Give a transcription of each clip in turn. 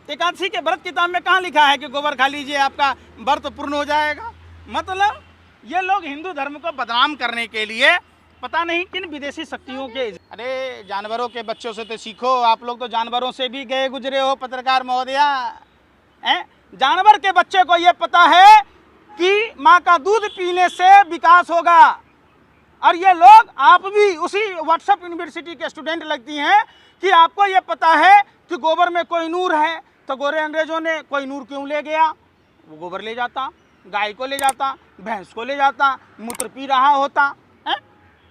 एकादशी के व्रत किताब में कहाँ लिखा है कि गोबर खा लीजिए आपका व्रत पूर्ण हो जाएगा। मतलब ये लोग हिंदू धर्म को बदनाम करने के लिए पता नहीं किन विदेशी शक्तियों के, अरे जानवरों के बच्चों से तो सीखो, आप लोग तो जानवरों से भी गए गुजरे हो पत्रकार महोदया। जानवर के बच्चे को ये पता है कि माँ का दूध पीने से विकास होगा, और ये लोग, आप भी उसी व्हाट्सएप यूनिवर्सिटी के स्टूडेंट लगती हैं कि आपको ये पता है कि गोबर में कोई नूर है, तो गोरे अंग्रेजों ने कोई नूर क्यों ले गया? वो गोबर ले जाता, गाय को ले जाता, भैंस को ले जाता, मूत्र पी रहा होता है।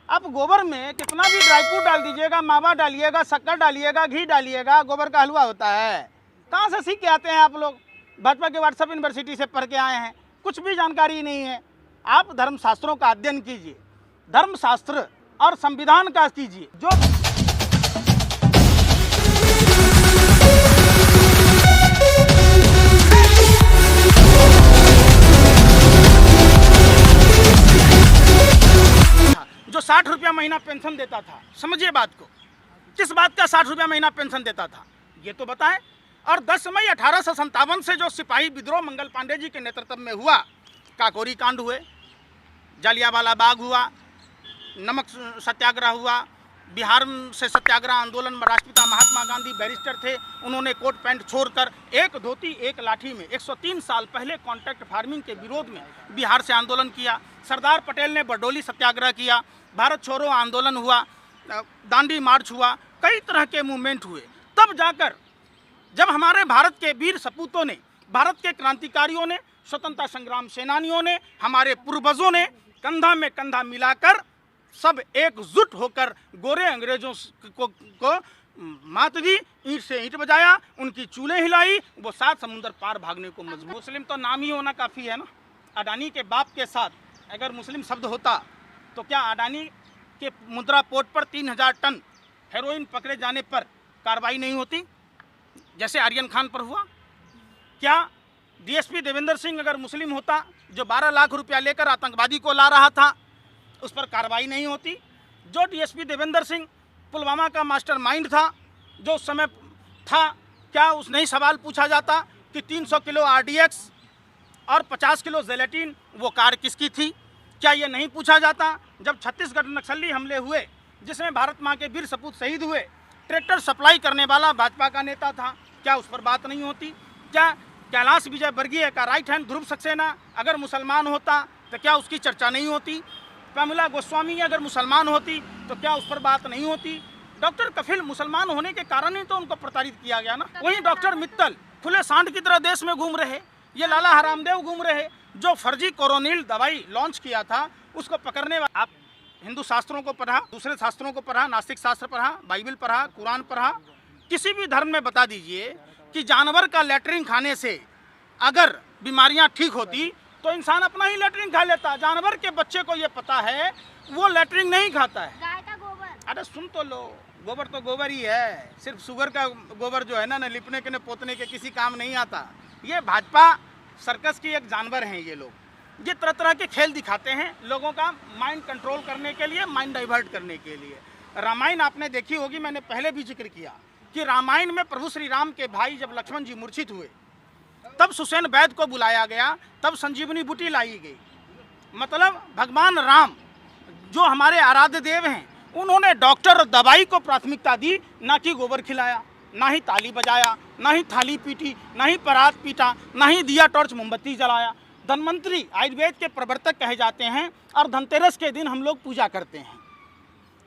अब गोबर में कितना भी ड्राई फ्रूट डाल दीजिएगा, मावा डालिएगा, शक्कर डालिएगा, घी डालिएगा, गोबर का हलवा होता है। कहाँ से सीख के आते हैं आप लोग? भाजपा के व्हाट्सएप यूनिवर्सिटी से पढ़ के आए हैं, कुछ भी जानकारी नहीं है। आप धर्मशास्त्रों का अध्ययन कीजिए, धर्मशास्त्र और संविधान का कीजिए। जो 60 रुपया महीना पेंशन देता था, समझिए बात को, किस बात का 60 रुपया महीना पेंशन देता था ये तो बताएं। और 10 मई 1857 से जो सिपाही विद्रोह मंगल पांडे जी के नेतृत्व में हुआ, काकोरी कांड हुए, जालियांवाला बाग हुआ, नमक सत्याग्रह हुआ, बिहार से सत्याग्रह आंदोलन में राष्ट्रपिता महात्मा गांधी बैरिस्टर थे, उन्होंने कोट पैंट छोड़कर एक धोती एक लाठी में 103 साल पहले कॉन्ट्रैक्ट फार्मिंग के विरोध में बिहार से आंदोलन किया। सरदार पटेल ने बरडोली सत्याग्रह किया, भारत छोड़ो आंदोलन हुआ, दांडी मार्च हुआ, कई तरह के मूवमेंट हुए। तब जाकर जब हमारे भारत के वीर सपूतों ने, भारत के क्रांतिकारियों ने, स्वतंत्रता संग्राम सेनानियों ने, हमारे पूर्वजों ने कंधा में कंधा मिलाकर सब एकजुट होकर गोरे अंग्रेजों को मात दी, ईंट से ईंट बजाया, उनकी चूल्हे हिलाई, वो 7 समुंदर पार भागने को मजबूर। मुस्लिम तो नाम ही होना काफ़ी है ना। अडानी के बाप के साथ अगर मुस्लिम शब्द होता तो क्या अडानी के मुद्रा पोर्ट पर 3000 टन हेरोइन पकड़े जाने पर कार्रवाई नहीं होती, जैसे आर्यन खान पर हुआ? क्या डीएसपी देवेंद्र सिंह अगर मुस्लिम होता, जो 12 लाख रुपया लेकर आतंकवादी को ला रहा था, उस पर कार्रवाई नहीं होती? जो डीएसपी देवेंद्र सिंह पुलवामा का मास्टरमाइंड था, जो उस समय था, क्या उस नहीं सवाल पूछा जाता कि 300 किलो आरडीएक्स और 50 किलो जेलेटिन वो कार किसकी थी? क्या ये नहीं पूछा जाता? जब छत्तीसगढ़ नक्सली हमले हुए, जिसमें भारत माँ के वीर सपूत शहीद हुए, ट्रैक्टर सप्लाई करने वाला भाजपा का नेता था, क्या उस पर बात नहीं होती? क्या कैलाश विजयवर्गीय का राइट हैंड ध्रुव सक्सेना अगर मुसलमान होता तो क्या उसकी चर्चा नहीं होती? प्रमिला गोस्वामी अगर मुसलमान होती तो क्या उस पर बात नहीं होती? डॉक्टर कफिल मुसलमान होने के कारण ही तो उनको प्रताड़ित किया गया ना। वहीं डॉक्टर मित्तल खुले सांड की तरह देश में घूम रहे, ये लाला हरामदेव घूम रहे, जो फर्जी कोरोनिल दवाई लॉन्च किया था उसको पकड़ने वाला। आप हिंदू शास्त्रों को पढ़ा, दूसरे शास्त्रों को पढ़ा, नास्तिक शास्त्र पढ़ा, बाइबल पढ़ा, कुरान पढ़ा, किसी भी धर्म में बता दीजिए कि जानवर का लेटरिन खाने से अगर बीमारियां ठीक होती तो इंसान अपना ही लेटरिन खा लेता। जानवर के बच्चे को ये पता है, वो लेटरिन नहीं खाता है। गाय का गोबर, अरे सुन तो लो, गोबर तो गोबर ही है, सिर्फ शुगर का गोबर जो है ना, न लिपने के न पोतने के किसी काम नहीं आता। ये भाजपा सर्कस की एक जानवर हैं ये लोग, ये तरह तरह के खेल दिखाते हैं लोगों का माइंड कंट्रोल करने के लिए, माइंड डाइवर्ट करने के लिए। रामायण आपने देखी होगी, मैंने पहले भी जिक्र किया कि रामायण में प्रभु श्री राम के भाई जब लक्ष्मण जी मूर्छित हुए, तब सुसैन वैद को बुलाया गया, तब संजीवनी बूटी लाई गई। मतलब भगवान राम जो हमारे आराध्य देव हैं, उन्होंने डॉक्टर और दवाई को प्राथमिकता दी, ना कि गोबर खिलाया, ना ही ताली बजाया, ना ही थाली पीटी, ना ही परात पीटा, ना ही दिया टॉर्च मोमबत्ती जलाया। धन्वंतरी आयुर्वेद के प्रवर्तक कहे जाते हैं, और धनतेरस के दिन हम लोग पूजा करते हैं।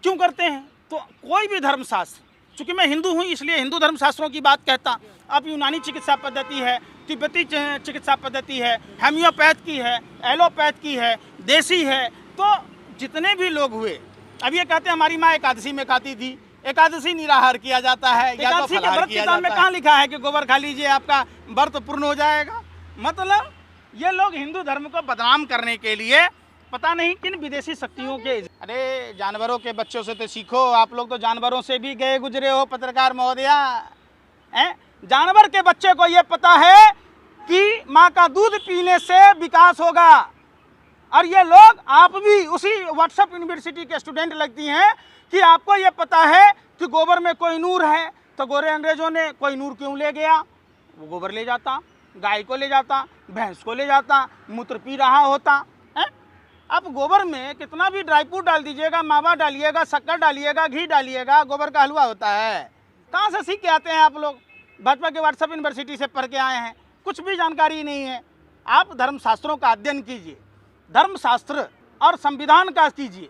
क्यों करते हैं? तो कोई भी धर्मशास्त्र, चूँकि मैं हिंदू हूँ इसलिए हिंदू धर्मशास्त्रों की बात कहता। अब यूनानी चिकित्सा पद्धति है, तिब्बती चिकित्सा पद्धति है, हेम्योपैथ की है, एलोपैथ की है, देसी है, तो जितने भी लोग हुए, अब ये कहते हैं हमारी माँ एकादशी में खाती थी, एकादशी निराहार किया जाता है, या तो फलाहार किया जाता है। में कहाँ लिखा है कि गोबर खा लीजिए आपका व्रत पूर्ण हो जाएगा? मतलब ये लोग हिंदू धर्म को बदनाम करने के लिए पता नहीं किन विदेशी शक्तियों के, अरे जानवरों के बच्चों से तो सीखो, आप लोग तो जानवरों से भी गए गुजरे हो पत्रकार महोदया। जानवर के बच्चे को ये पता है कि माँ का दूध पीने से विकास होगा, और ये लोग, आप भी उसी व्हाट्सएप यूनिवर्सिटी के स्टूडेंट लगती हैं कि आपको ये पता है कि गोबर में कोई नूर है, तो गोरे अंग्रेजों ने कोई नूर क्यों ले गया? वो गोबर ले जाता, गाय को ले जाता, भैंस को ले जाता, मूत्र पी रहा होता है। आप गोबर में कितना भी ड्राई फ्रूट डाल दीजिएगा, मावा डालिएगा, शक्कर डालिएगा, घी डालिएगा, गोबर का हलवा होता है। कहाँ से सीख के आते हैं आप लोग? भाजपा के व्हाट्सएप यूनिवर्सिटी से पढ़ के आए हैं, कुछ भी जानकारी नहीं है। आप धर्मशास्त्रों का अध्ययन कीजिए, धर्मशास्त्र और संविधान का कीजिए।